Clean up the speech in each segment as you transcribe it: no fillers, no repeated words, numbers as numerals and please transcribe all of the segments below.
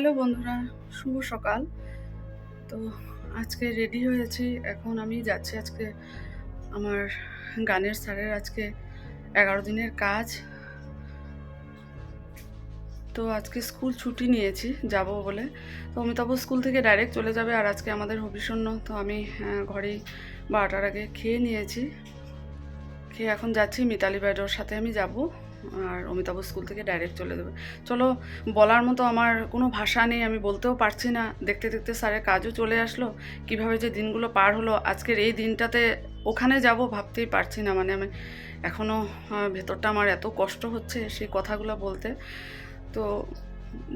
Hello বন্ধুরা, শুভ সকাল। তো আজকে রেডি হয়েছি। এখন আমি যাচ্ছি আজকে আমার গানের স্যারের আজকে 11 দিনের কাজ। তো আজকে স্কুল ছুটি নিয়েছি যাব বলে। তো অমিতাভ স্কুল থেকে ডাইরেক্ট চলে যাবে, আর আজকে আমাদের হবিষণ্য। তো আমি ঘরেই 12টার আগে খেয়ে নিয়েছি। খেয়ে এখন যাচ্ছি মিতালি ম্যাডামের সাথে আমি যাব, আর অমিতাভ স্কুল থেকে ডাইরেক্ট চলে যাবে। চলো, বলার মতো আমার কোনো ভাষা নেই, আমি বলতেও পারছি না। দেখতে দেখতে স্যারের কাজও চলে আসলো, কিভাবে যে দিনগুলো পার হলো। আজকের এই দিনটাতে ওখানে যাব ভাবতেই পারছি না। মানে আমি এখনও ভেতরটা আমার এত কষ্ট হচ্ছে সেই কথাগুলো বলতে। তো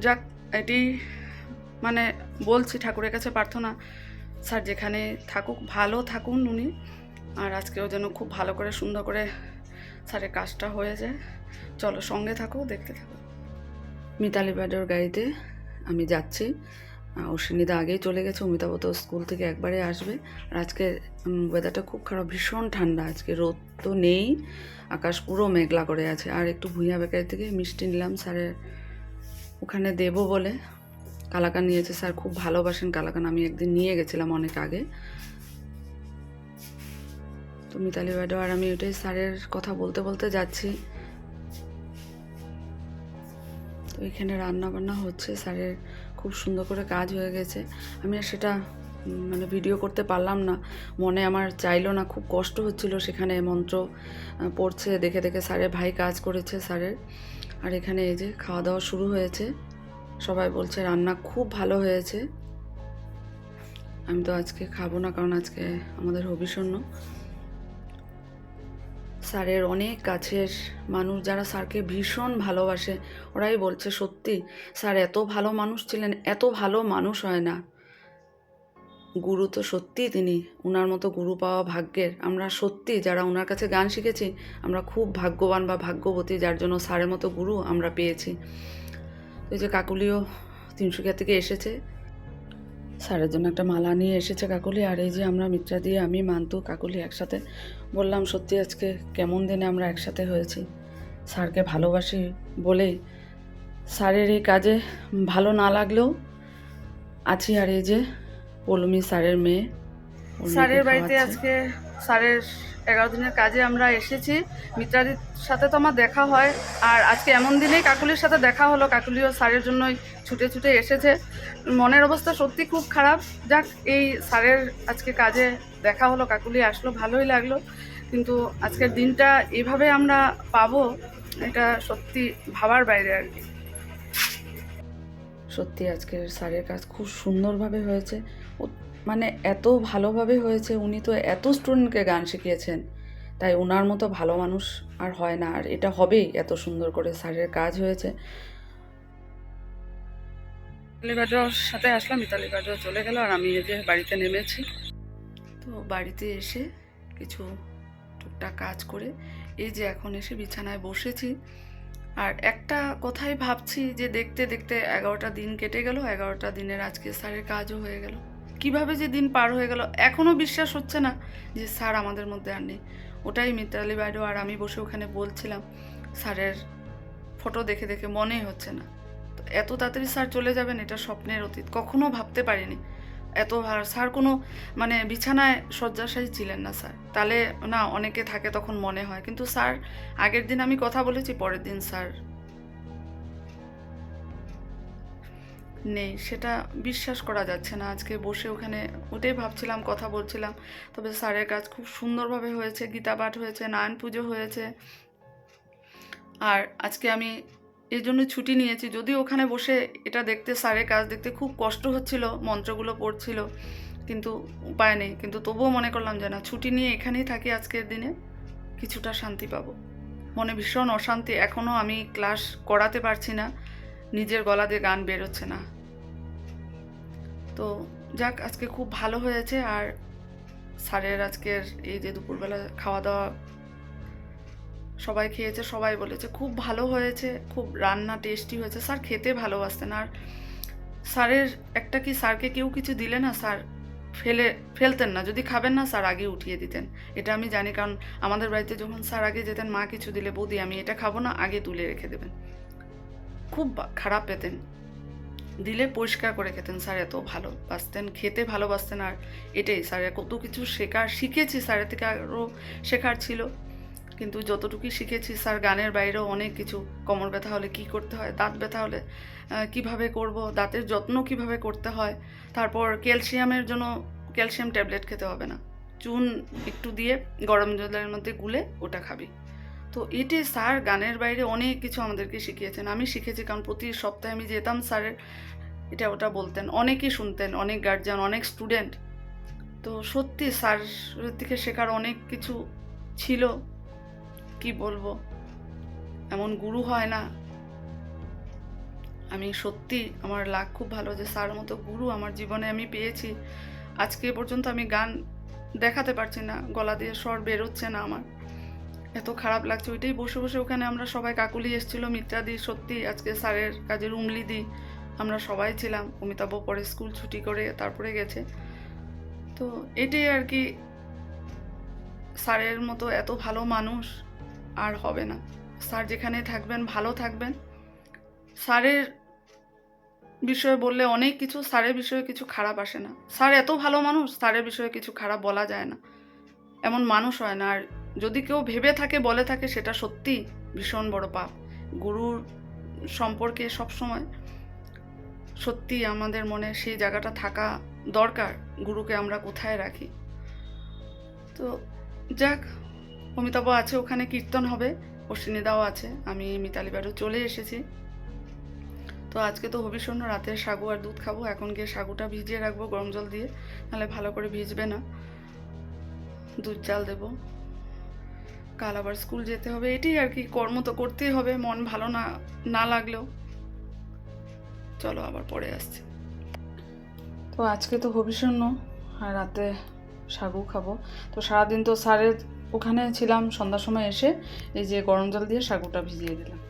যাক, এটি মানে বলছি ঠাকুরের কাছে প্রার্থনা, স্যার যেখানে থাকুক ভালো থাকুন উনি, আর আজকেও যেন খুব ভালো করে সুন্দর করে স্যারের কাজটা হয়ে যায়। চলো, সঙ্গে থাকো, দেখতে থাকো। মিতালি ব্যাডোর গাড়িতে আমি যাচ্ছি। অশ্বিনীদা আগেই চলে গেছে, অমিতাভ তো স্কুল থেকে একবারে আসবে। আর আজকে ওয়েদারটা খুব খারাপ, ভীষণ ঠান্ডা। আজকে রোদ তো নেই, আকাশ পুরো মেঘলা করে আছে। আর একটু ভুঁইয়া বেকারি থেকে মিষ্টি নিলাম স্যারের ওখানে দেবো বলে। কালাকান নিয়েছে, স্যার খুব ভালোবাসেন কালাকান, আমি একদিন নিয়ে গেছিলাম অনেক আগে। তো মিতালি ব্যাডো আর আমি ওটাই স্যারের কথা বলতে বলতে যাচ্ছি। তো এখানে রান্না বান্না হচ্ছে, স্যারের খুব সুন্দর করে কাজ হয়ে গেছে। আমি আর সেটা মানে ভিডিও করতে পারলাম না, মনে আমার চাইলো না, খুব কষ্ট হচ্ছিল। সেখানে মন্ত্র পড়ছে দেখে দেখে স্যারের ভাই কাজ করেছে স্যারের। আর এখানে এই যে খাওয়া দাওয়া শুরু হয়েছে, সবাই বলছে রান্না খুব ভালো হয়েছে। আমি তো আজকে খাবো না, কারণ আজকে আমাদের হবিষণ্য। স্যারের অনেক কাছের মানুষ যারা স্যারকে ভীষণ ভালোবাসে, ওরাই বলছে সত্যি স্যার এত ভালো মানুষ ছিলেন, এত ভালো মানুষ হয় না। গুরু তো সত্যিই তিনি, ওনার মতো গুরু পাওয়া ভাগ্যের। আমরা সত্যি যারা ওনার কাছে গান শিখেছি, আমরা খুব ভাগ্যবান বা ভাগ্যবতী, যার জন্য স্যারের মতো গুরু আমরা পেয়েছি। তো এই যে কাকুলিও তিনসুকিয়া থেকে এসেছে, স্যারের জন্য একটা মালা নিয়ে এসেছে কাকুলি। আর এই যে আমরা মিত্রা দিয়ে, আমি, মান্তু, কাকুলি একসাথে বললাম সত্যি আজকে কেমন দিনে আমরা একসাথে হয়েছি। স্যারকে ভালোবাসি বলেই স্যারের এই কাজে ভালো না লাগলেও আছি। আর এই যে পৌলমি স্যারের মেয়ে, স্যারের বাড়িতে আজকে স্যারের 11 দিনের কাজে আমরা এসেছি। মিত্রাদির সাথে তো আমার দেখা হয়, আর আজকে এমন দিনেই কাকুলির সাথে দেখা হলো। কাকুলিও স্যারের জন্যই ছুটে ছুটে এসেছে। মনের অবস্থা সত্যি খুব খারাপ। যাক, এই স্যারের আজকে কাজে দেখা হলো, কাকুলি আসলো, ভালোই লাগলো। কিন্তু আজকের দিনটা এভাবে আমরা পাবো, এটা সত্যি ভাবার বাইরে আর কি। সত্যি আজকের স্যারের কাজ খুব সুন্দরভাবে হয়েছে, মানে এত ভালোভাবে হয়েছে। উনি তো এত স্টুডেন্টকে গান শিখিয়েছেন, তাই ওনার মতো ভালো মানুষ আর হয় না। আর এটা হবেই, এত সুন্দর করে স্যারের কাজ হয়েছে। মিতালি বাজার সাথে আসলাম, মিতালি বাজার চলে গেল, আর আমি এই যে বাড়িতে নেমেছি। তো বাড়িতে এসে কিছু টুকটাক কাজ করে এই যে এখন এসে বিছানায় বসেছি। আর একটা কথাই ভাবছি যে দেখতে দেখতে 11টা দিন কেটে গেল, 11টা দিনের আজকে স্যারের কাজও হয়ে গেল। কিভাবে যে দিন পার হয়ে গেল, এখনও বিশ্বাস হচ্ছে না যে স্যার আমাদের মধ্যে আর নেই। ওটাই মিতালি বাইডো আর আমি বসে ওখানে বলছিলাম, স্যারের ফটো দেখে দেখে মনেই হচ্ছে না। তো এত তাড়াতাড়ি স্যার চলে যাবেন, এটা স্বপ্নের অতীত, কখনো ভাবতে পারিনি। এত স্যার কোনো মানে বিছানায় শয্যাশায়ী ছিলেন না স্যার। তাহলে না অনেকে থাকে তখন মনে হয়, কিন্তু স্যার আগের দিন আমি কথা বলেছি, পরের দিন স্যার নেই, সেটা বিশ্বাস করা যাচ্ছে না। আজকে বসে ওখানে ওটাই ভাবছিলাম, কথা বলছিলাম। তবে স্যারের কাজ খুব সুন্দরভাবে হয়েছে, গীতা পাঠ হয়েছে, নারায়ণ পুজো হয়েছে। আর আজকে আমি এই জন্য ছুটি নিয়েছি, যদিও ওখানে বসে এটা দেখতে, স্যারের কাজ দেখতে খুব কষ্ট হচ্ছিল, মন্ত্রগুলো পড়ছিল, কিন্তু উপায় নেই। কিন্তু তবুও মনে করলাম যে না, ছুটি নিয়ে এখানেই থাকি, আজকের দিনে কিছুটা শান্তি পাবো। মনে ভীষণ অশান্তি, এখনও আমি ক্লাস করাতে পারছি না, নিজের গলা দিয়ে গান বেরোচ্ছে না। তো যাক, আজকে খুব ভালো হয়েছে। আর স্যারের আজকের এই যে দুপুরবেলা খাওয়া দাওয়া সবাই খেয়েছে, সবাই বলেছে খুব ভালো হয়েছে, খুব রান্না টেস্টি হয়েছে। স্যার খেতে ভালোবাসতেন। আর স্যারের একটা কি, স্যারকে কেউ কিছু দিলে না স্যার ফেলতেন না, যদি খাবেন না স্যার আগে উঠিয়ে দিতেন। এটা আমি জানি, কারণ আমাদের বাড়িতে যখন স্যার আগে যেতেন, মা কিছু দিলে বৌদি আমি এটা খাবো না, আগে তুলে রেখে দেবেন। খুব খারাপ পেতেন। দিলে পরিষ্কার করে খেতেন। স্যার এত ভালোবাসতেন, খেতে ভালোবাসতেন। আর এটাই স্যারের কত কিছু শিখেছি স্যারের থেকে, আরও শেখার ছিল, কিন্তু যতটুকুই শিখেছি স্যার গানের বাইরেও অনেক কিছু। কোমর ব্যথা হলে কী করতে হয়, দাঁত ব্যথা হলে কিভাবে করব, দাঁতের যত্ন কিভাবে করতে হয়, তারপর ক্যালসিয়ামের জন্য ক্যালসিয়াম ট্যাবলেট খেতে হবে না, চুন একটু দিয়ে গরম জলের মধ্যে গুলে ওটা খাবি। তো এটি স্যার গানের বাইরে অনেক কিছু আমাদেরকে শিখিয়েছেন। আমি শিখেছি, কারণ প্রতি সপ্তাহে আমি যেতাম, স্যারের এটা ওটা বলতেন, অনেকেই শুনতেন, অনেক গার্জিয়ান, অনেক স্টুডেন্ট। তো সত্যি স্যারের থেকে শেখার অনেক কিছু ছিল, কি বলবো, এমন গুরু হয় না। আমি সত্যি, আমার লাক খুব ভালো যে স্যার মতো গুরু আমার জীবনে আমি পেয়েছি। আজকে পর্যন্ত আমি গান দেখাতে পারছি না, গলা দিয়ে স্বর বেরোচ্ছে না আমার, এত খারাপ লাগছে। ওইটাই বসে বসে ওখানে আমরা সবাই, কাকুলি এসেছিলো, মিত্রাদি, সত্যি আজকে স্যারের কাজে রুমলি দি, আমরা সবাই ছিলাম। অমিতাভ পরে স্কুল ছুটি করে তারপরে গেছে। তো এটাই আর কি, স্যারের মতো এত ভালো মানুষ আর হবে না। স্যার যেখানে থাকবেন ভালো থাকবেন। স্যারের বিষয়ে বললে অনেক কিছু, স্যারের বিষয়ে কিছু খারাপ আসে না। স্যার এত ভালো মানুষ, স্যারের বিষয়ে কিছু খারাপ বলা যায় না, এমন মানুষ হয় না। আর যদি কেউ ভেবে থাকে, বলে থাকে, সেটা সত্যি ভীষণ বড় পাপ। গুরুর সম্পর্কে সবসময় সত্যি আমাদের মনে সেই জায়গাটা থাকা দরকার, গুরুকে আমরা কোথায় রাখি। তো যাক, অমিতাভ আছে, ওখানে কীর্তন হবে, অশ্বিনীদাও আছে, আমি মিতালি বাড়িও চলে এসেছি। তো আজকে তো হবিষণ্য, রাতে সাগু আর দুধ খাবো। এখন গিয়ে সাগুটা ভিজিয়ে রাখবো গরম জল দিয়ে, নাহলে ভালো করে ভিজবে না। দুধ জাল দেবো, কাল আবার স্কুল যেতে হবে। এটাই আর কি, কর্ম তো করতেই হবে, মন ভালো না লাগলেও। চলো আবার পরে আসছি। তো আজকে তো হবিষণ্য, আর রাতে সাগু খাবো। তো সারাদিন তো স্যারের ওখানে ছিলাম, সন্ধ্যার সময় এসে এই যে গরম জল দিয়ে সাগুটা ভিজিয়ে দিলাম।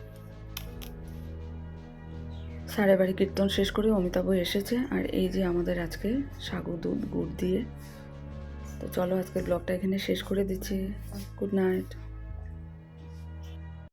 স্যারের বাড়ি কীর্তন শেষ করে অমিতাভ এসেছে, আর এই যে আমাদের আজকে সাগু দুধ গুড় দিয়ে। তো চলো আজকের ব্লগটা এখানে শেষ করে দিচ্ছি। Good night.